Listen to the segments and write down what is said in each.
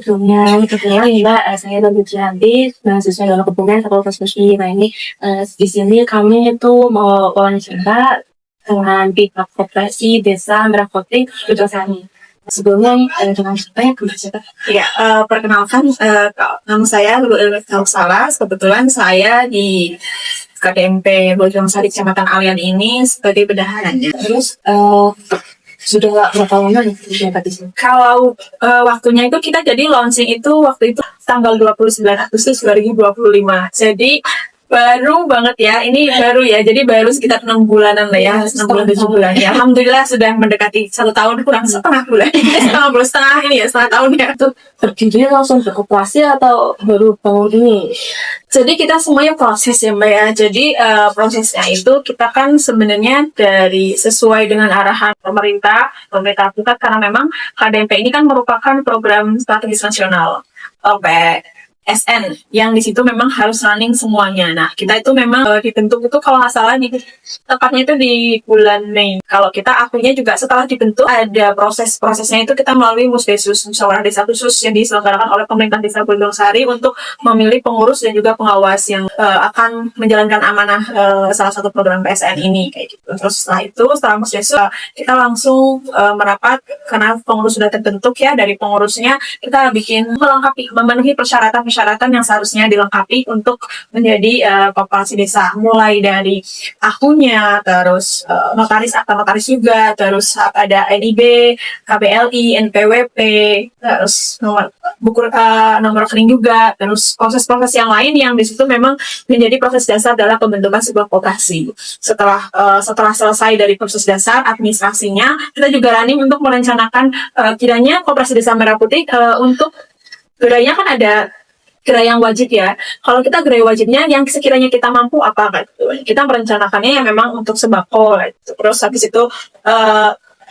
sebelumnya. Perkenalkan Mbak, saya Nabil Cihanti, mahasiswa Ilmu Hubungan Fakultas Muslim. Nah ini di sini kami itu mau wawancara dengan pihak koperasi desa Merakoting Ujung. Sebelumnya dengan saya kebersiapkan. Ya, perkenalkan nama saya Lulu Elif Salah. Kebetulan saya di KDMP Bojong-Sari Kecamatan Alian ini sebagai bendaharanya. Terus sudah berapa lama nih menjabat di sini? Kalau waktunya itu kita jadi launching itu waktu itu tanggal 29 Agustus 2025. Jadi baru banget ya, ini baru ya, jadi baru sekitar 6 bulanan lah ya, 6 bulan 7 bulan ya. Alhamdulillah sudah mendekati 1 tahun kurang setengah bulan, setengah ini ya, setengah tahun ya. Itu berdiri langsung beroperasi atau baru bangun ini? Jadi kita semuanya proses ya Mbak ya. Jadi prosesnya itu kita kan sebenarnya dari sesuai dengan arahan pemerintah pusat, karena memang KDMP ini kan merupakan program strategis nasional PSN yang di situ memang harus running semuanya. Nah kita itu memang dibentuk itu kalau nggak salah di tepatnya itu di bulan Mei. Kalau kita akunya juga setelah dibentuk ada prosesnya itu kita melalui Musdesus, Musyawarah Desa Khusus yang diselenggarakan oleh pemerintah Desa Bojong-Sari untuk memilih pengurus dan juga pengawas yang akan menjalankan amanah salah satu program PSN ini kayak gitu. Terus setelah Musdesus kita langsung merapat karena pengurus sudah terbentuk ya. Dari pengurusnya kita bikin memenuhi persyaratan yang seharusnya dilengkapi untuk menjadi koperasi desa, mulai dari akunnya, terus notaris, akta notaris juga, terus ada NIB, KBLI, NPWP, terus nomor rekening juga, terus proses-proses yang lain yang di situ memang menjadi proses dasar dalam pembentukan sebuah koperasi. Setelah selesai dari proses dasar administrasinya, kita juga running untuk merencanakan kiranya koperasi desa Merah Putih untuk gerainya kan ada gerai yang wajib ya. Kalau kita gerai wajibnya yang sekiranya kita mampu apa gitu. Kita merencanakannya yang memang untuk sembako gitu. Terus habis itu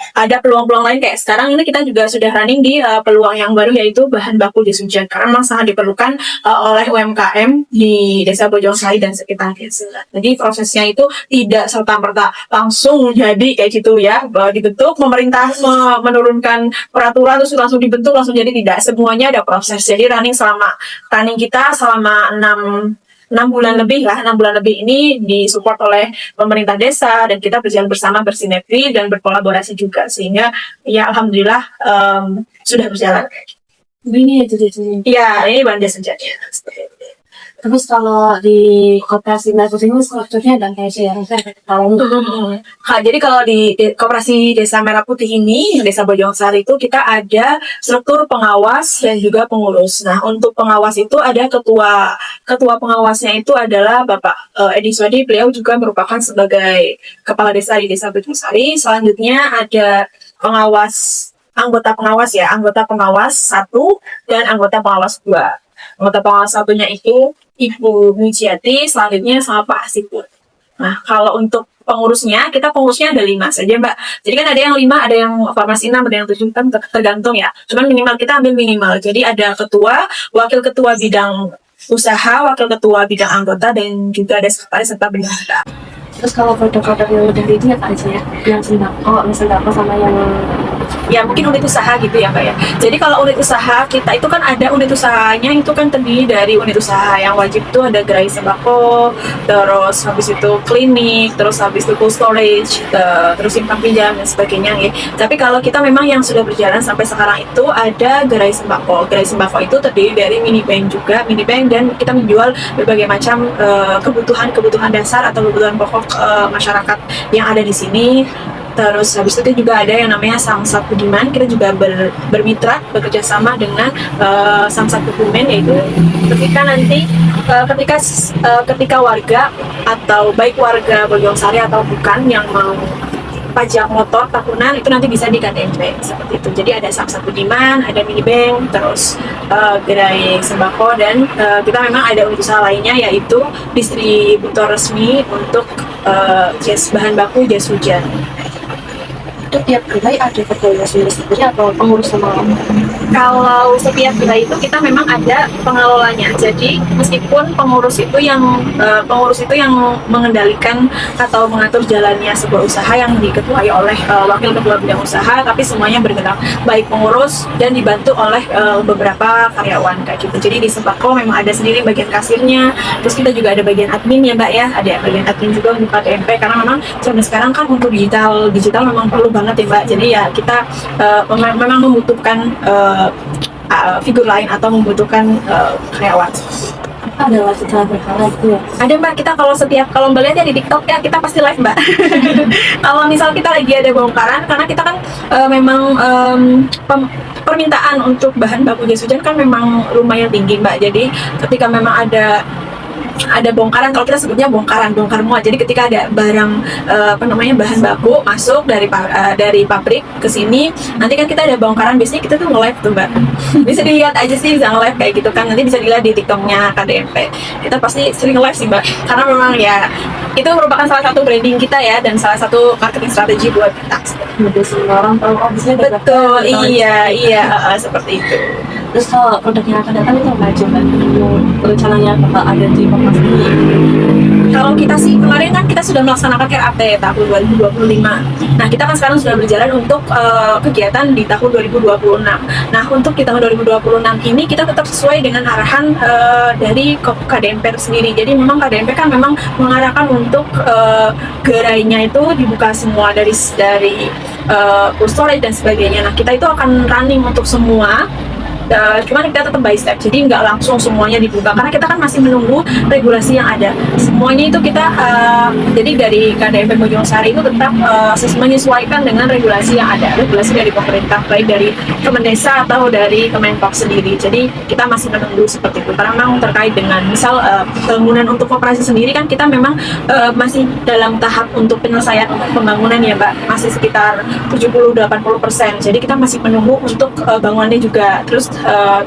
ada peluang-peluang lain kayak sekarang ini kita juga sudah running di peluang yang baru yaitu bahan baku jas hujan karena memang sangat diperlukan oleh UMKM di Desa Bojong-Sari dan sekitarnya. Jadi prosesnya itu tidak serta-merta langsung jadi kayak gitu ya, dibentuk pemerintah menurunkan peraturan terus langsung dibentuk langsung jadi, tidak, semuanya ada proses. Jadi running kita selama 6 bulan lebih ini disupport oleh pemerintah desa dan kita berjalan bersama, bersinergi dan berkolaborasi juga sehingga ya alhamdulillah sudah berjalan. Ini jadi. Iya, ini bahan jas hujan. Terus kalau di koperasi Merah Putih ini strukturnya dan kayak sih kalau jadi kalau di koperasi Desa Merah Putih ini, Desa Bojong-Sari itu kita ada struktur pengawas dan juga pengurus. Nah, untuk pengawas itu ada ketua pengawasnya itu adalah Bapak Edi Swadi, beliau juga merupakan sebagai kepala desa di Desa Bojong-Sari. Selanjutnya ada anggota pengawas 1 dan anggota pengawas 2. Anggota pengawas satunya itu Ibu Mujiati, selanjutnya sama Pak Asipur. Nah, kalau untuk pengurusnya ada 5 saja Mbak. Jadi kan ada yang 5, ada yang formasi 6, ada yang 7, kan tergantung ya. Cuman minimal kita ambil minimal. Jadi ada ketua, wakil ketua bidang usaha, wakil ketua bidang anggota, dan juga ada sekretaris serta bendahara. Terus kalau produk-produk yang udah itu apa aja ya? Yang misalnya apa sama yang ya mungkin unit usaha gitu ya Mbak ya. Jadi kalau unit usaha kita itu kan ada unit usahanya itu kan terdiri dari unit usaha yang wajib itu ada gerai sembako, terus habis itu klinik, terus habis itu cold storage, terus simpan pinjam dan sebagainya ya. Tapi kalau kita memang yang sudah berjalan sampai sekarang itu ada gerai sembako. Gerai sembako itu terdiri dari mini bank dan kita menjual berbagai macam kebutuhan dasar atau kebutuhan pokok masyarakat yang ada di sini. Terus habis itu juga ada yang namanya Samsat Budiman. Kita juga bermitra, bekerja sama dengan Samsat Budiman, yaitu ketika warga atau baik warga Bojong-Sari atau bukan yang mau pajak motor tahunan itu nanti bisa di KDMP seperti itu. Jadi ada Samsat Budiman, ada mini bank, terus gerai sembako, dan kita memang ada unit usaha lainnya yaitu distributor resmi untuk bahan baku jas hujan. itu tiap gerai ada ketuanya sendiri atau pengurus sama? Kalau setiap gerai itu kita memang ada pengelolanya. Jadi meskipun pengurus itu yang mengendalikan atau mengatur jalannya sebuah usaha yang diketuai oleh wakil ketua bidang usaha, tapi semuanya bergerak baik pengurus dan dibantu oleh beberapa karyawan kayak gitu. Jadi di Sembako memang ada sendiri bagian kasirnya, terus kita juga ada bagian admin ya Mbak ya, ada bagian admin juga untuk KDMP karena memang zaman sekarang kan untuk digital memang perlu banget ya Mbak. Jadi ya kita memang membutuhkan figur lain atau membutuhkan karyawan. Ada wajib berkala itu ya? Ada Mbak, kita kalau Mbak lihat ya di TikTok ya kita pasti live Mbak. Kalau misal kita lagi ada bongkaran, karena kita kan memang permintaan untuk bahan baku jas hujan kan memang lumayan tinggi Mbak. Jadi ketika memang ada bongkaran, kalau kita sebutnya bongkar muat. Jadi ketika ada barang bahan baku masuk dari pabrik ke sini, nanti kan kita ada bongkaran, biasanya kita tuh nge-live tuh Mbak. Bisa dilihat aja sih, bisa nge-live kayak gitu kan, nanti bisa dilihat di TikToknya KDMP. Kita pasti sering nge-live sih Mbak, karena memang ya itu merupakan salah satu branding kita ya, dan salah satu marketing strategi buat kita. Udah semua orang tahu bisnya Betul, iya, seperti itu. Terus kalau produk yang akan datang itu apa aja Mbak? Rencananya bakal ada di Kompas ini? Kalau kita sih kemarin kan kita sudah melaksanakan RAT tahun 2025. Nah kita kan sekarang sudah berjalan untuk kegiatan di tahun 2026. Nah untuk di tahun 2026 ini kita tetap sesuai dengan arahan dari KDMP sendiri. Jadi memang KDMP kan memang mengarahkan untuk gerainya itu dibuka semua dari cold storage dan sebagainya. Nah kita itu akan running untuk semua. Cuman kita tetap by step, jadi nggak langsung semuanya dibuka karena kita kan masih menunggu regulasi yang ada. Semuanya itu kita jadi dari KDMP Bojongsari itu tetap menyesuaikan dengan regulasi yang ada, regulasi dari pemerintah, baik dari Kemendesa atau dari Kemenpop sendiri. Jadi kita masih menunggu seperti itu karena memang terkait dengan misal bangunan untuk koperasi sendiri kan kita memang masih dalam tahap untuk penyelesaian pembangunan ya Mbak, masih sekitar 70-80%. Jadi kita masih menunggu untuk bangunannya juga, terus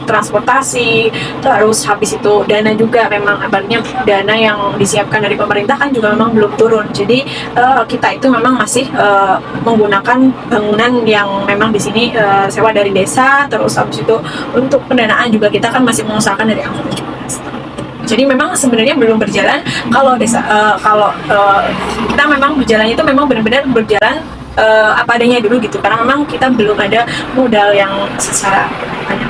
transportasi, terus habis itu dana juga, memang abangnya dana yang disiapkan dari pemerintah kan juga memang belum turun. Jadi kita itu memang masih menggunakan bangunan yang memang di sini sewa dari desa, terus habis itu untuk pendanaan juga kita kan masih mengusahakan dari anggota juga. Jadi memang sebenarnya belum berjalan kalau kita memang berjalan itu memang benar-benar berjalan apa adanya dulu gitu, karena memang kita belum ada modal yang secara banyak.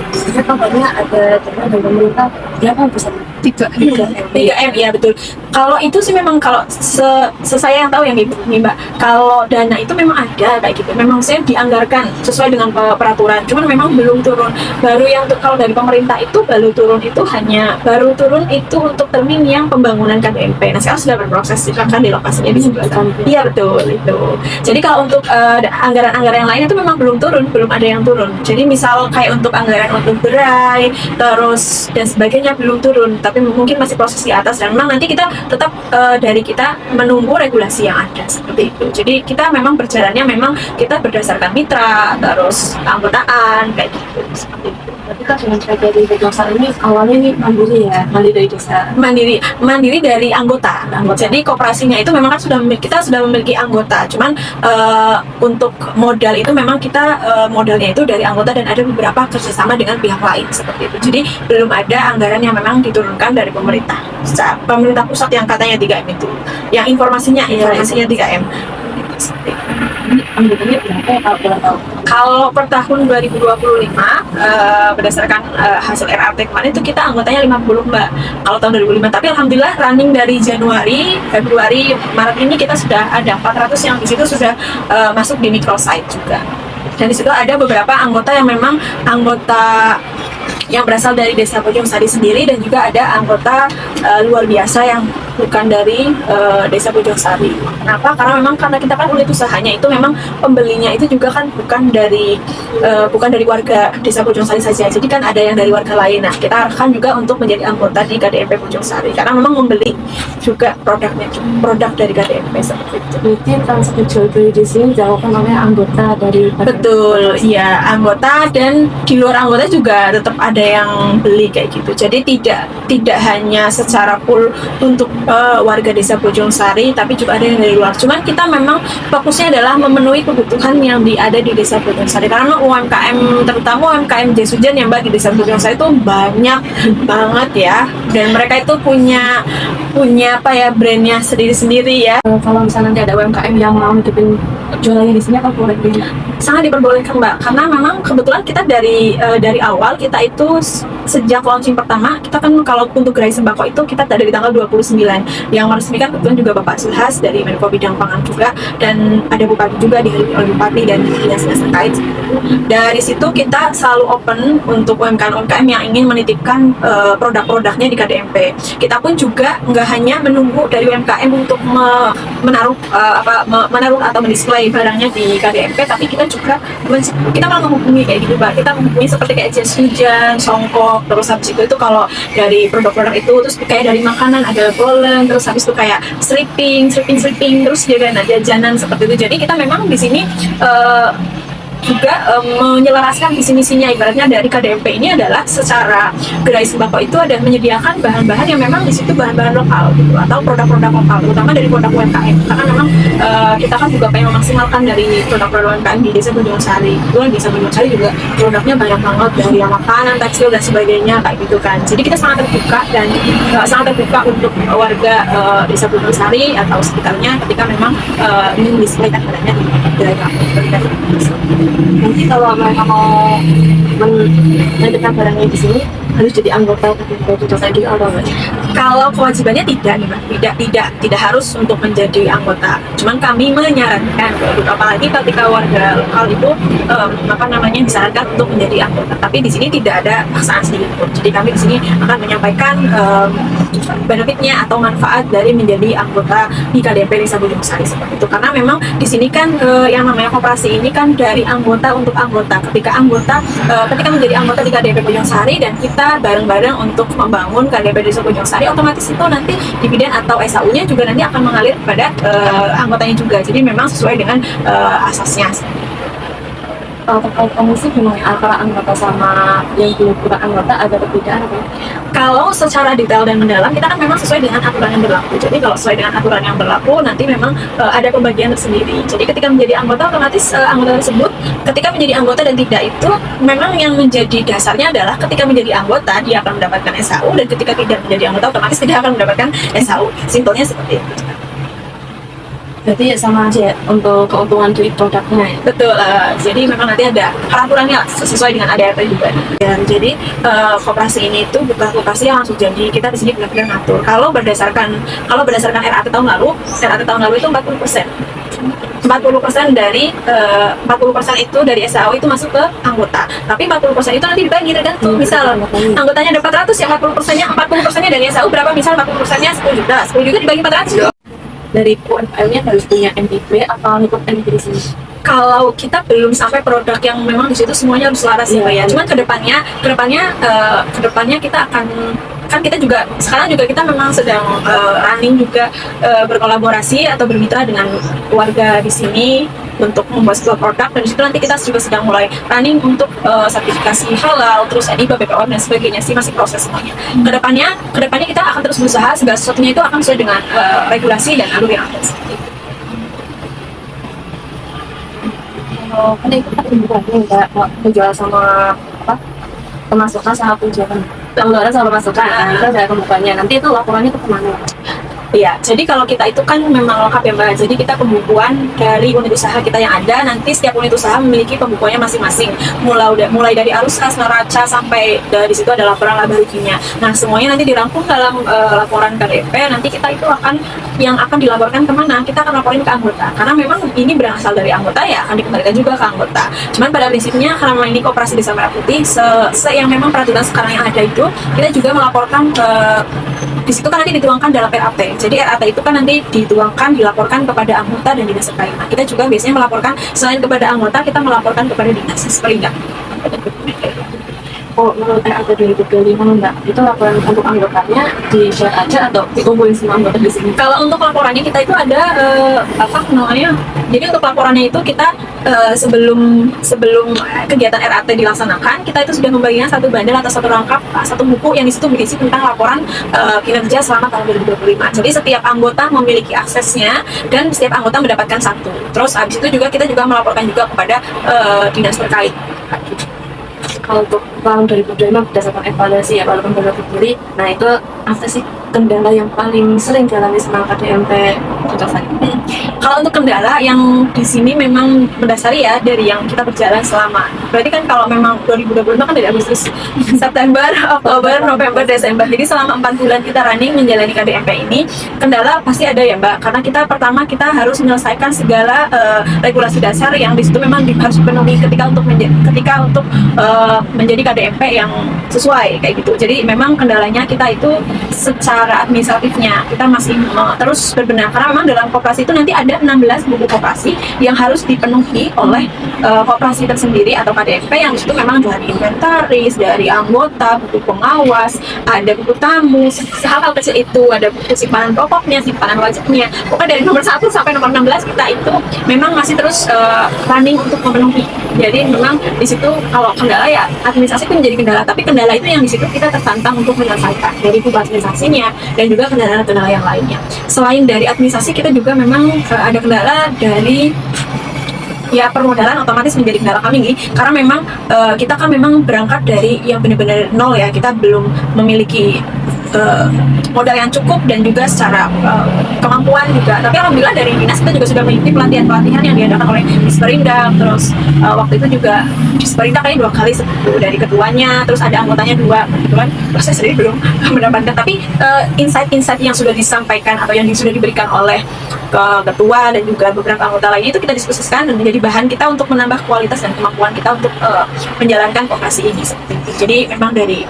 Sebenarnya kabarnya ada dari pemerintah berapa besar? 3M ya betul. Kalau itu sih memang kalau saya yang tahu yang gitu nih Mbak. Kalau dana itu memang ada kayak gitu. Memang saya dianggarkan sesuai dengan peraturan. Cuman memang belum turun. Baru yang kalau dari pemerintah itu baru turun itu untuk termin yang pembangunan KDMP. Nah sekarang sudah berproses silakan di lokasinya di sebelah sana. Iya betul itu. Jadi kalau untuk anggaran-anggaran yang lain itu memang belum turun, belum ada yang turun. Jadi misal kayak untuk anggaran untuk gerai, terus dan sebagainya belum turun. Tapi mungkin masih proses di atas, dan memang nanti kita tetap dari kita menunggu regulasi yang ada seperti itu. Jadi kita memang berjalannya memang kita berdasarkan mitra, terus keanggotaan kayak gitu seperti itu. Tapi kan dengan dari Bojongsari ini awalnya nih mandiri dari desa. Mandiri dari anggota. Jadi koperasinya itu memang kan kita sudah memiliki anggota. Cuman untuk modal itu memang kita modalnya itu dari anggota dan ada beberapa kerjasama dengan pihak lain seperti itu. Jadi belum ada anggaran yang memang diturunkan dari pemerintah pusat yang katanya 3M itu. Yang informasinya 3M. Ini anggotanya berapa ya kalau tahu? Kalau per tahun 2025 berdasarkan hasil RRT kemarin itu kita anggotanya 50 Mbak. Kalau tahun 2005, tapi alhamdulillah running dari Januari, Februari, Maret ini kita sudah ada 400 yang di situ sudah masuk di microsite juga. Dan di situ ada beberapa anggota yang memang anggota yang berasal dari Desa Bojongsari sendiri, dan juga ada anggota luar biasa yang bukan dari Desa Bojongsari. Kenapa? Karena kita kan unit usahanya itu memang pembelinya itu juga kan bukan dari warga Desa Bojongsari saja. Jadi kan ada yang dari warga lain. Nah, kita arahkan juga untuk menjadi anggota di KDMP Bojongsari karena memang membeli juga produk dari KDMP seperti itu. Berarti transaksi jual beli di sini dilakukan oleh anggota dari Betul, ya anggota, dan di luar anggota juga tetap ada yang beli kayak gitu. Jadi tidak hanya secara full untuk warga desa Bojong Sari, tapi juga ada yang dari luar. Cuman kita memang fokusnya adalah memenuhi kebutuhan yang ada di desa Bojong Sari, karena UMKM, terutama UMKM jas hujan yang Mbak di desa Bojong Sari itu banyak banget ya, dan mereka itu punya apa ya, brandnya sendiri-sendiri ya. Kalau misalnya nanti ada UMKM yang mau nitipin jualannya di sini, apa boleh beli? Sangat diperbolehkan Mbak, karena memang kebetulan kita dari awal kita itu sejak launching pertama, kita kan kalau untuk gerai sembako itu kita dari tanggal 29 yang meresmikan kebetulan juga Bapak Sulhas dari Menko Bidang Pangan juga, dan ada Bupati juga dihadiri oleh Bupati dan dinas-dinas terkait. Dari situ kita selalu open untuk UMKM yang ingin menitipkan produk-produknya di KDMP. Kita pun juga nggak hanya menunggu dari UMKM untuk menaruh atau mendisplay barangnya di KDMP, tapi kita juga malah menghubungi kayak gitu Mbak. Kita menghubungi seperti kayak jas hujan, songkok, terus habis itu kalau dari produk-produk itu, terus kayak dari makanan ada bolen, terus habis itu kayak sleeping, terus juga ada jajanan seperti itu. Jadi kita memang di sini juga menyelaraskan visi misinya, ibaratnya dari KDMP ini adalah secara gerai sembako itu ada menyediakan bahan-bahan yang memang di situ bahan-bahan lokal gitu, atau produk-produk lokal, terutama dari produk UMKM, karena memang kita kan juga pengen memaksimalkan dari produk-produk UMKM di desa Bojong Sari. Kebetulan desa Bojong Sari juga produknya banyak banget, dari yang makanan, tekstil dan sebagainya kayak gitu kan. Jadi kita sangat terbuka dan sangat terbuka untuk warga desa Bojong Sari atau sekitarnya ketika memang ingin displaykan barangnya di gerai kami. Nanti kalau mereka mau menitipkan barangnya di sini, harus jadi anggota KDMP Bojong Sari atau enggak? Kalau kewajibannya tidak nih Mbak, tidak harus untuk menjadi anggota. Cuman kami menyarankan, apalagi ketika warga lokal itu disarankan untuk menjadi anggota. Tapi di sini tidak ada paksaan sedikit pun. Jadi kami di sini akan menyampaikan benefitnya atau manfaat dari menjadi anggota di KDMP Desa Bojong Sari seperti itu. Karena memang di sini kan yang namanya koperasi ini kan dari anggota untuk anggota. Ketika menjadi anggota di KDMP Bojong Sari dan kita bareng-bareng untuk membangun KDMP Desa Bojong Sari, otomatis itu nanti dividen atau SAU-nya juga nanti akan mengalir kepada anggotanya juga. Jadi memang sesuai dengan asasnya. Kalau terkait komisi gimana antara anggota sama yang bukan anggota, ada perbedaan apa? Kalau secara detail dan mendalam kita kan memang sesuai dengan aturan yang berlaku. Jadi kalau sesuai dengan aturan yang berlaku nanti memang ada pembagian tersendiri. Jadi ketika menjadi anggota, otomatis anggota tersebut ketika menjadi anggota dan tidak, itu memang yang menjadi dasarnya adalah ketika menjadi anggota dia akan mendapatkan SAU, dan ketika tidak menjadi anggota otomatis tidak akan mendapatkan SAU. Simpelnya seperti itu. Berarti ya sama aja ya, untuk keuntungan dari produknya ya? Betul, jadi memang nanti ada peraturannya sesuai dengan ADRT juga. Dan jadi koperasi ini itu bukan koperasi yang langsung jadi, kita di sini benar-benar ngatur. Kalau berdasarkan RAT tahun lalu itu 40%. 40% dari 40% itu dari SAO itu masuk ke anggota. Tapi 40% itu nanti dibagi tergantung. Misal anggotanya ada 400, ya 40%-nya dari SAO berapa? Misal 40%-nya 10 juta. 10 juta dibagi 400. Dari UMKM-nya harus punya MIP atau ikut MIP di sini? Kalau kita belum sampai produk yang memang di situ semuanya harus selaras ya Pak ya. Cuman kedepannya kita akan, kan kita juga sekarang juga kita memang sedang running juga berkolaborasi atau bermitra dengan warga di sini untuk membuat sebuah produk, dan disitu nanti kita juga sedang mulai running untuk sertifikasi halal, terus EDIBA, BPOM dan sebagainya sih, masih proses semuanya. Kedepannya kita akan terus berusaha segala sesuatunya itu akan sesuai dengan regulasi dan alur yang ada. Kalau kan itu kan bukannya nggak menjual sama apa, pemasukan sama penjualan, pengeluaran sama pemasukan, itu ada pembukuannya. Nanti itu laporannya ke kemana? Iya, jadi kalau kita itu kan memang lengkap ya Mbak. Jadi kita pembukuan dari unit usaha kita yang ada, nanti setiap unit usaha memiliki pembukuannya masing-masing. Mulai dari arus kas, neraca, sampai di situ ada laporan laba ruginya. Nah, semuanya nanti dirangkum dalam laporan KDP. Nanti kita itu akan dilaporkan kemana? Kita akan laporin ke anggota. Karena memang ini berasal dari anggota, ya akan dikembalikan juga ke anggota. Cuman pada prinsipnya karena ini koperasi Desa Merah Putih, yang memang peraturan sekarang yang ada itu, kita juga melaporkan ke di situ kan nanti dituangkan dalam RAT. Jadi RAT itu kan nanti dilaporkan kepada anggota dan dinas terkait. Nah, kita juga biasanya melaporkan selain kepada anggota, kita melaporkan kepada dinas seperti itu. Kalau menurut RAT 2025 Mbak, itu laporan untuk anggotanya di-share aja atau dikumpulin semua anggota di sini? Kalau untuk laporannya kita itu ada apa namanya? Jadi untuk laporannya itu kita sebelum kegiatan RAT dilaksanakan, kita itu sudah membagikan satu bundle atau satu lengkap satu buku yang di situ berisi tentang laporan kinerja selama tahun 2025. Jadi setiap anggota memiliki aksesnya dan setiap anggota mendapatkan satu. Terus habis itu juga kita juga melaporkan juga kepada dinas terkait. Kalau untuk tahun 2025 berdasarkan evaluasi ya, walaupun baru berdiri, nah itu apa sih kendala yang paling sering dialami sama KDMP untuk saat ini? Kalau untuk kendala yang di sini memang mendasari ya dari yang kita berjalan selama. Berarti kan kalau memang 2025 kan dari Agustus, September, Oktober, November, Desember. Jadi selama 4 bulan kita running menjalani KDMP ini, kendala pasti ada ya Mbak. Karena kita pertama kita harus menyelesaikan segala regulasi dasar yang di situ memang harus dipenuhi ketika untuk menjadi KDMP yang sesuai kayak gitu. Jadi memang kendalanya kita itu secara administratifnya kita masih terus berbenah karena memang dalam koperasi itu nanti ada 16 buku koperasi yang harus dipenuhi oleh koperasi tersendiri atau KDMP yang itu memang dari inventaris, dari anggota, buku pengawas, ada buku tamu, hal-hal kecil itu, ada buku simpanan pokoknya, simpanan wajibnya. Pokoknya dari nomor 1 sampai nomor 16 kita itu memang masih terus running untuk memenuhi. Jadi memang di situ kalau kendala ya administrasi itu menjadi kendala, tapi kendala itu yang di situ kita tertantang untuk menyelesaikan dari buku administrasinya dan juga kendala-kendala yang lainnya. Selain dari administrasi kita juga memang ada kendala dari ya permodalan otomatis menjadi kendala kami nih karena memang kita kan memang berangkat dari yang benar-benar nol ya, kita belum memiliki modal yang cukup dan juga secara kemampuan juga. Tapi alhamdulillah dari dinas kita juga sudah mengikuti pelatihan-pelatihan yang diadakan oleh Disperindak. Terus waktu itu juga Disperindak kayaknya 2 kali dari ketuanya, terus ada anggotanya 2 kebetulan. Terus saya sendiri belum mendapatkan, tapi insight-insight yang sudah disampaikan atau yang sudah diberikan oleh ketua dan juga beberapa anggota lainnya itu kita diskusikan dan menjadi bahan kita untuk menambah kualitas dan kemampuan kita untuk menjalankan koperasi ini. Jadi memang dari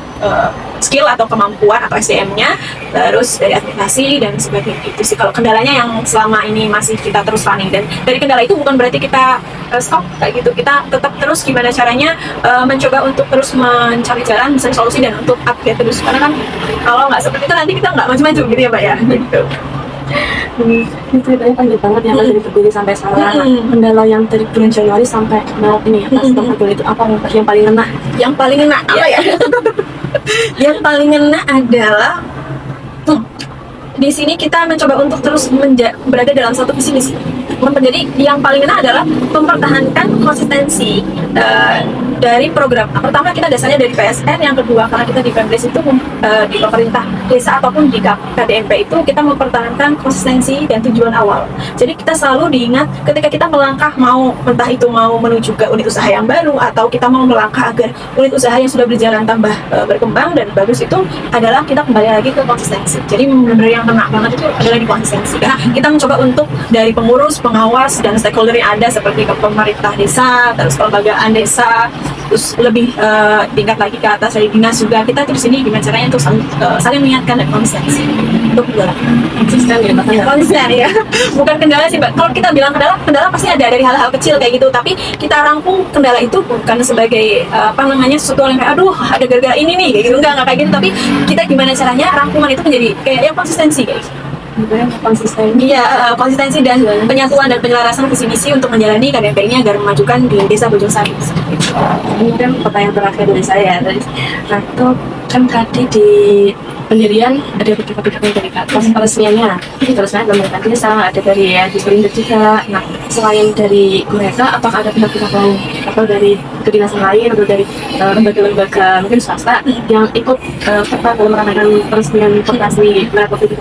skill atau kemampuan atau SDM-nya, terus dari administrasi dan sebagainya itu sih kalau kendalanya yang selama ini masih kita terus running. Dan dari kendala itu bukan berarti kita stop kayak gitu, kita tetap terus gimana caranya mencoba untuk terus mencari jalan, mencari solusi dan untuk update terus, karena kan kalau nggak seperti itu nanti kita nggak maju-maju gitu ya Mbak ya gitu. Ini ceritanya panjang banget ya dari berdiri sampai sekarang. Kendala yang dari bulan Januari sampai Maret ini pas Februari itu apa yang paling ngena? Yang paling ngena apa ya? Yang paling ngena adalah di sini kita mencoba untuk terus berada dalam satu visi misi. Jadi yang paling ngena adalah mempertahankan konsistensi dari program. Pertama kita dasarnya dari PSN, yang kedua karena kita di Pemdes itu di pemerintah desa ataupun di KDMP itu kita mempertahankan konsistensi dan tujuan awal. Jadi kita selalu diingat ketika kita melangkah mau entah itu mau menuju ke unit usaha yang baru atau kita mau melangkah agar unit usaha yang sudah berjalan tambah berkembang dan bagus itu adalah kita kembali lagi ke konsistensi. Jadi benar-benar yang kena banget itu adalah di konsistensi. Karena kita mencoba untuk dari pengurus, pengawas dan stakeholder yang ada seperti ke pemerintah desa, terus kelembagaan desa, terus lebih tingkat lagi ke atas dari dinas juga, kita di sini gimana caranya untuk saling mengingatkan dan konsistensi untuk berjalan konsisten ya, konsisten ya. Bukan kendala sih Mbak, kalau kita bilang kendala pasti ada dari hal-hal kecil kayak gitu, tapi kita rangkum kendala itu bukan sebagai sesuatu yang kayak aduh ada gara-gara ini nih kayak gitu, enggak kayak gitu, tapi kita gimana caranya rangkuman itu menjadi kayak yang konsistensi guys. Konsistensi. Iya, konsistensi dan penyatuan dan penyelarasan visi misi untuk menjalani KDMP ini agar memajukan di Desa Bojong Sari. Ini kan pertanyaan terakhir dari saya. Nah itu kan tadi di pendirian ada beberapa pihak dari peresmiannya, terus ada pemerintah desa, ada dari Disperindak juga. Nah selain dari mereka, apakah ada pihak-pihak lain atau dari kedinasan lain atau dari lembaga-lembaga mungkin swasta yang ikut serta dalam meramaikan peresmian koperasi merek kopi?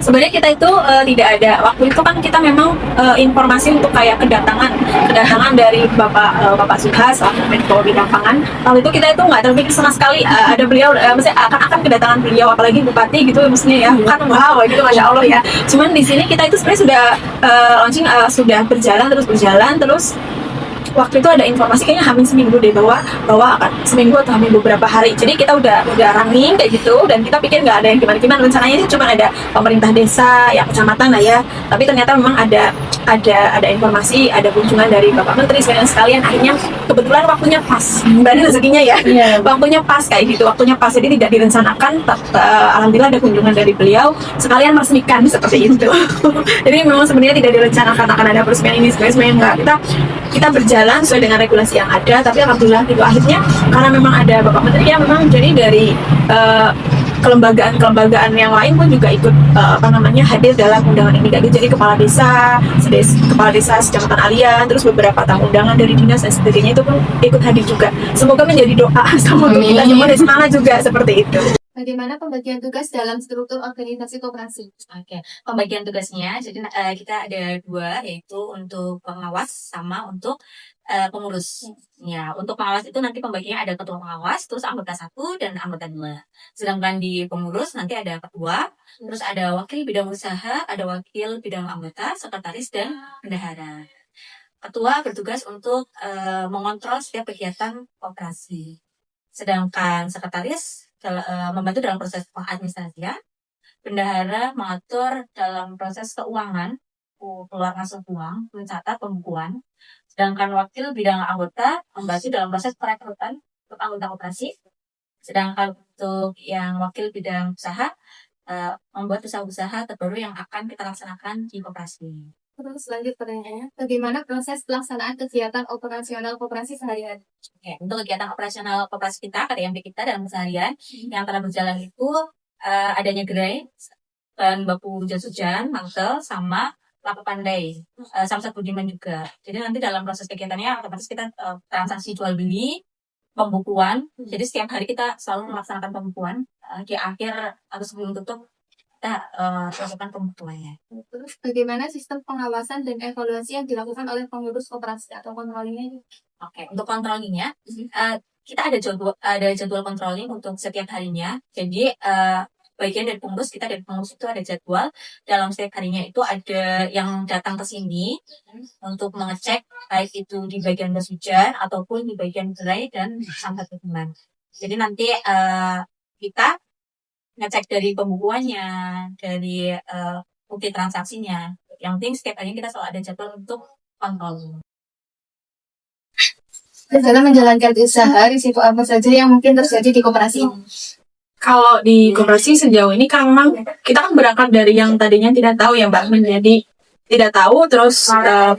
Sebenarnya kita itu tidak ada, waktu itu kan kita memang informasi untuk kayak kedatangan dari Bapak Subhas selaku Menko Bidang Pangan. Lalu itu kita itu nggak terpikir sama sekali ada beliau, maksudnya akan kedatangan beliau, apalagi bupati gitu maksudnya ya, kan wow gitu masya Allah ya. Cuman di sini kita itu sebenarnya sudah launching, sudah berjalan terus waktu itu ada informasi kayaknya hamin seminggu deh bahwa akan seminggu atau hamin beberapa hari. Jadi kita udah running kayak gitu dan kita pikir nggak ada yang gimana rencananya sih cuma ada pemerintah desa ya, kecamatan lah ya, tapi ternyata memang ada ada informasi, ada kunjungan dari Bapak Menteri sekalian, akhirnya kebetulan waktunya pas, berarti rezekinya ya, waktunya pas kayak gitu, waktunya pas, jadi tidak direncanakan, alhamdulillah ada kunjungan dari beliau, sekalian meresmikan seperti itu. Jadi memang sebenarnya tidak direncanakan akan ada peresmian ini, sebenarnya enggak, kita berjalan sesuai dengan regulasi yang ada, tapi alhamdulillah gitu akhirnya karena memang ada Bapak Menteri ya, memang jadi dari kelembagaan yang lain pun juga ikut hadir dalam undangan ini. Jadi kepala desa, Kecamatan Alian, terus beberapa tamu undangan dari dinas dan sebagainya itu pun ikut hadir juga. Semoga menjadi doa sama untuk kita semua dan semangat juga seperti itu. Bagaimana pembagian tugas dalam struktur organisasi koperasi? Oke, pembagian tugasnya, jadi kita ada dua, yaitu untuk pengawas sama untuk pengurus. Ya, untuk pengawas itu nanti pembagiannya ada ketua pengawas, terus anggota 1 dan anggota 2. Sedangkan di pengurus nanti ada ketua, terus ada wakil bidang usaha, ada wakil bidang anggota, sekretaris, dan bendahara. Ketua bertugas untuk mengontrol setiap kegiatan koperasi. Sedangkan sekretaris membantu dalam proses pengadministrasian, bendahara mengatur dalam proses keuangan, keluar masuk uang, mencatat pembukuan. Sedangkan wakil bidang anggota membantu dalam proses perekrutan untuk anggota koperasi. Sedangkan untuk yang wakil bidang usaha membuat usaha-usaha terbaru yang akan kita laksanakan di koperasi. Terus lanjut pertanyaannya, bagaimana proses pelaksanaan kegiatan operasional koperasi sehari-hari? Oke, untuk kegiatan operasional koperasi kita, KDMP kita dalam keseharian yang telah berjalan itu adanya gerai, bahan baku jas hujan, mantel, sama lapak pandai, Samsat Budiman juga. Jadi nanti dalam proses kegiatannya otomatis kita transaksi jual beli, pembukuan. Jadi setiap hari kita selalu melaksanakan pembukuan. Di akhir atau sebelum tutup kita melakukan pembukuannya. Terus bagaimana sistem pengawasan dan evaluasi yang dilakukan oleh pengurus koperasi atau controllingnya? Oke, untuk controllingnya kita ada jadwal controlling untuk setiap harinya. Jadi bagian dari pengurus, kita dari pengurus itu ada jadwal dalam setiap harinya, itu ada yang datang ke sini untuk mengecek baik itu di bagian jas hujan ataupun di bagian gerai dan samsat teman. Jadi nanti kita ngecek dari pembukuannya, dari bukti transaksinya. Yang penting setiap harinya kita selalu ada jadwal untuk kontrol. Dalam menjalankan usaha, risiko apa saja yang mungkin terjadi di koperasi? Kalau di koperasi sejauh ini kan memang kita kan berangkat dari yang tadinya tidak tahu ya Mbak, menjadi tidak tahu, terus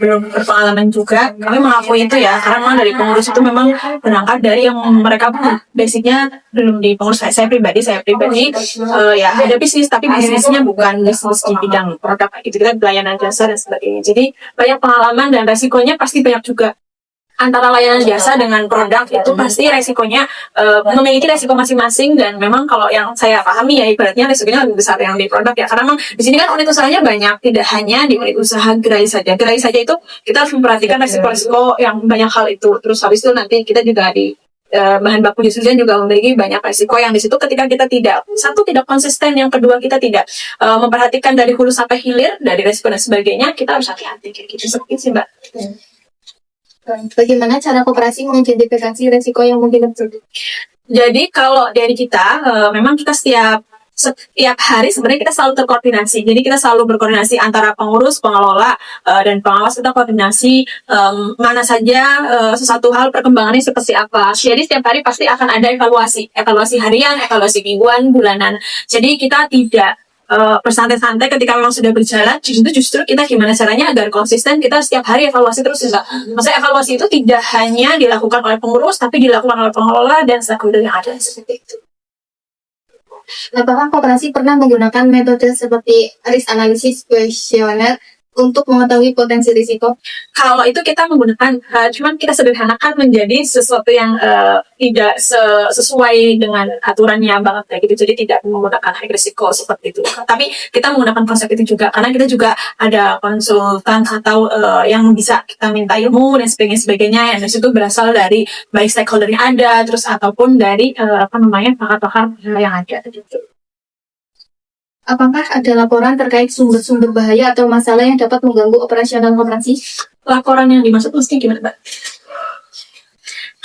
belum berpengalaman juga. Kami mengakui itu ya, karena memang dari pengurus itu memang berangkat dari yang mereka basicnya belum di pengurus. Saya pribadi ya ada bisnis, tapi bisnisnya bukan bisnis di bidang produk gitu, kita pelayanan jasa dan sebagainya. Jadi banyak pengalaman dan resikonya pasti banyak juga. Antara layanan jasa dengan produk itu pasti resikonya memiliki resiko masing-masing, dan memang kalau yang saya pahami ya ibaratnya resikonya lebih besar yang di produk ya, karena memang di sini kan unit usahanya banyak, tidak hanya di unit usaha gerai saja itu kita harus memperhatikan resiko-resiko yang banyak hal itu. Terus habis itu nanti kita juga di bahan baku jas hujan juga memiliki banyak resiko yang di situ ketika kita tidak konsisten, yang kedua kita tidak memperhatikan dari hulu sampai hilir dari resiko dan sebagainya, kita harus hati-hati kayak gitu. Seperti sih Mbak. Bagaimana cara koperasi mengidentifikasi resiko yang mungkin terjadi? Jadi kalau dari kita, memang kita setiap hari sebenarnya kita selalu terkoordinasi. Jadi kita selalu berkoordinasi antara pengurus, pengelola, dan pengawas. Kita koordinasi mana saja sesuatu hal perkembangannya seperti apa. Jadi setiap hari pasti akan ada evaluasi harian, evaluasi mingguan, bulanan. Jadi kita tidak bersantai-santai ketika memang sudah berjalan. Justru kita gimana caranya agar konsisten, kita setiap hari evaluasi terus ya. Maksudnya evaluasi itu tidak hanya dilakukan oleh pengurus, tapi dilakukan oleh pengelola dan stakeholder yang ada seperti itu. Apakah koperasi pernah menggunakan metode seperti risk analysis questionnaire untuk mengetahui potensi risiko? Kalau itu kita menggunakan, cuman kita sederhanakan menjadi sesuatu yang tidak sesuai dengan aturannya banget kayak gitu. Jadi tidak menggunakan high risiko seperti itu. Tapi kita menggunakan konsep itu juga karena kita juga ada konsultan atau yang bisa kita minta ilmu dan sebagainya. Yang itu berasal dari baik stakeholder yang ada, terus ataupun dari pakar-pakar yang ada gitu. Apakah ada laporan terkait sumber-sumber bahaya atau masalah yang dapat mengganggu operasional koperasi? Laporan yang dimaksud mesti gimana, Mbak?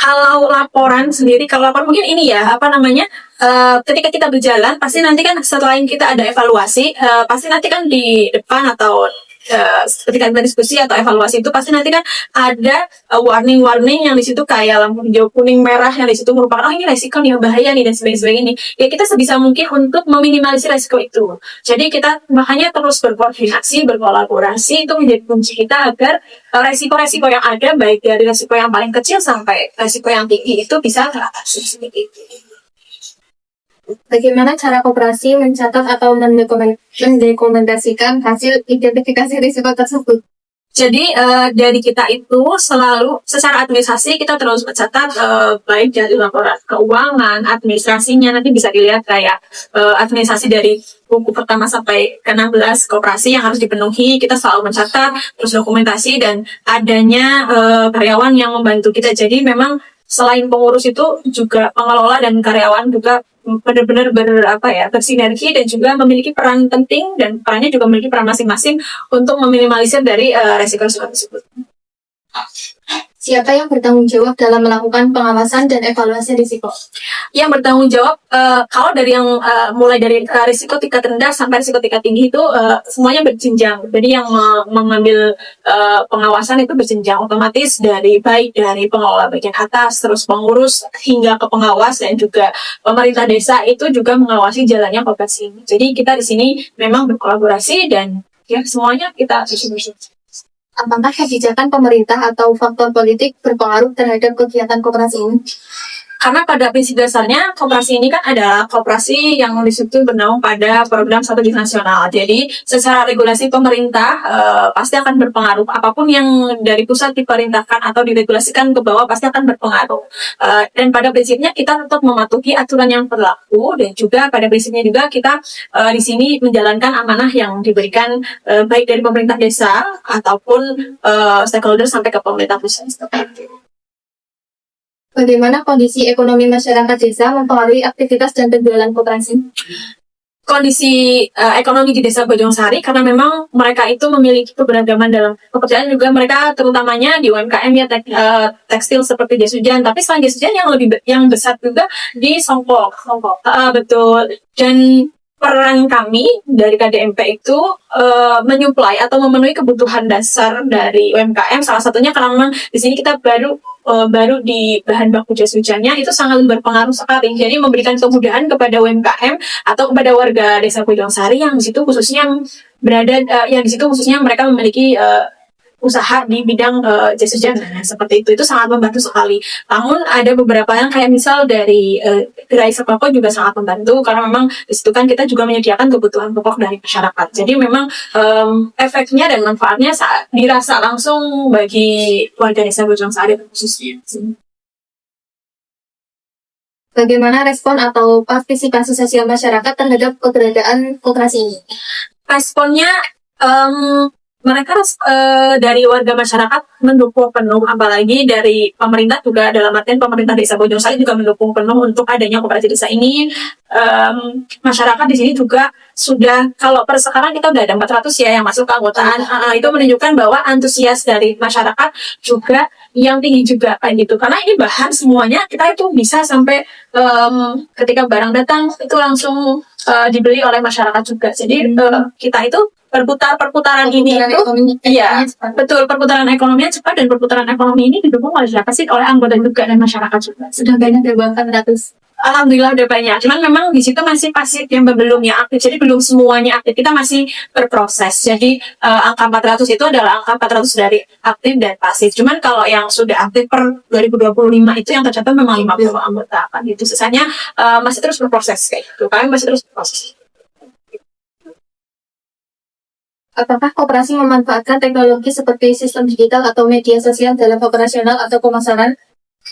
Kalau laporan sendiri, mungkin ini ya, ketika kita berjalan, pasti nanti kan setelah kita ada evaluasi, pasti nanti kan di depan atau ketika kita diskusi atau evaluasi itu pasti nanti kan ada warning-warning yang di situ kayak lampu hijau, kuning, merah yang di situ merupakan ini resiko nih, bahaya nih dan sebagainya. Ya kita sebisa mungkin untuk meminimalisir resiko itu. Jadi kita makanya terus berkoordinasi, berkolaborasi itu menjadi kunci kita agar resiko-resiko yang ada baik dari resiko yang paling kecil sampai resiko yang tinggi itu bisa teratasi seperti itu. Bagaimana cara koperasi mencatat atau mendokumentasikan hasil identifikasi risiko tersebut? Jadi dari kita itu selalu secara administrasi kita terus mencatat baik dari laporan keuangan, administrasinya nanti bisa dilihat kayak administrasi dari buku pertama sampai ke 16 koperasi yang harus dipenuhi, kita selalu mencatat, terus dokumentasi dan adanya karyawan yang membantu kita. Jadi memang selain pengurus itu juga pengelola dan karyawan juga benar-benar bersinergi dan juga memiliki peran penting dan perannya juga memiliki peran masing-masing untuk meminimalisir dari resiko-resiko tersebut. Siapa yang bertanggung jawab dalam melakukan pengawasan dan evaluasi risiko? Yang bertanggung jawab kalau dari yang mulai dari risiko tingkat rendah sampai risiko tingkat tinggi itu semuanya berjenjang. Jadi yang mengambil pengawasan itu berjenjang, otomatis dari baik dari pengelola bagian atas, terus pengurus hingga ke pengawas dan juga pemerintah desa itu juga mengawasi jalannya koperasi ini. Jadi kita di sini memang berkolaborasi dan ya semuanya kita susun. Apakah kebijakan pemerintah atau faktor politik berpengaruh terhadap kegiatan koperasi ini? Karena pada prinsip dasarnya koperasi ini kan adalah koperasi yang disitu bernaung pada program strategi nasional. Jadi secara regulasi pemerintah pasti akan berpengaruh. Apapun yang dari pusat diperintahkan atau diregulasikan ke bawah pasti akan berpengaruh. Dan pada prinsipnya kita tetap mematuhi aturan yang berlaku dan juga pada prinsipnya juga kita di sini menjalankan amanah yang diberikan baik dari pemerintah desa ataupun stakeholder sampai ke pemerintah pusat. Bagaimana kondisi ekonomi masyarakat desa mempengaruhi aktivitas dan penjualan koperasi? Kondisi ekonomi di desa Bojong Sari karena memang mereka itu memiliki keberagaman dalam pekerjaan juga mereka terutamanya di UMKM ya tekstil seperti jas hujan, tapi selain jas hujan yang besar juga di Songkok. Betul. Dan peran kami dari KDMP itu menyuplai atau memenuhi kebutuhan dasar dari UMKM. Salah satunya karena memang di sini kita baru di bahan baku jas hujannya itu sangat berpengaruh sekali. Jadi memberikan kemudahan kepada UMKM atau kepada warga desa Bojong Sari yang di situ khususnya berada yang di situ khususnya mereka memiliki usaha di bidang jas hujan seperti itu sangat membantu sekali. Namun ada beberapa yang kayak misal dari gerai sembako juga sangat membantu karena memang di situ kan kita juga menyediakan kebutuhan pokok dari masyarakat. Jadi memang efeknya dan manfaatnya dirasa langsung bagi warga desa Bojong Sari khususnya. Bagaimana respon atau partisipasi sosial masyarakat terhadap keberadaan koperasi ini? Responnya mereka dari warga masyarakat mendukung penuh, apalagi dari pemerintah juga dalam artian pemerintah desa Bojong Sari juga mendukung penuh untuk adanya koperasi desa ini. Masyarakat di sini juga sudah, kalau per sekarang kita udah ada 400 ya yang masuk ke anggotaan, itu menunjukkan bahwa antusias dari masyarakat juga yang tinggi juga kayak gitu. Karena ini bahan semuanya kita itu bisa sampai ketika barang datang itu langsung dibeli oleh masyarakat juga. Jadi kita itu perputaran ini itu iya betul, perputaran ekonominya cepat dan perputaran ekonomi ini didukung oleh siapa sih? Oleh anggota juga dan masyarakat juga. Sudah banyak bahkan ratus. Alhamdulillah udah banyak. Cuman memang di situ masih pasif yang belum yang aktif. Jadi belum semuanya aktif. Kita masih berproses. Jadi angka 400 itu adalah angka 400 dari aktif dan pasif. Cuman kalau yang sudah aktif per 2025 itu yang tercatat memang 50 anggota kan gitu. Sisanya masih terus berproses kayak gitu. Kami masih terus berproses. Apakah koperasi memanfaatkan teknologi seperti sistem digital atau media sosial dalam operasional atau pemasaran?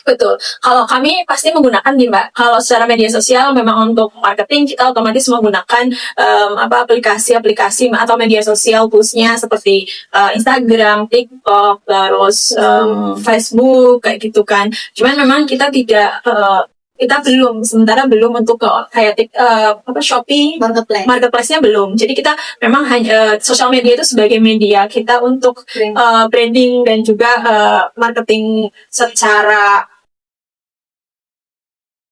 Betul. Kalau kami pasti menggunakan nih Mbak. Kalau secara media sosial memang untuk marketing kita otomatis menggunakan aplikasi-aplikasi atau media sosial toolsnya seperti Instagram, TikTok, terus Facebook kayak gitu kan. Cuman memang kita tidak kita sementara belum untuk kayak Shopee, marketplace-nya belum. Jadi kita memang hanya sosial media itu sebagai media kita untuk branding dan juga marketing secara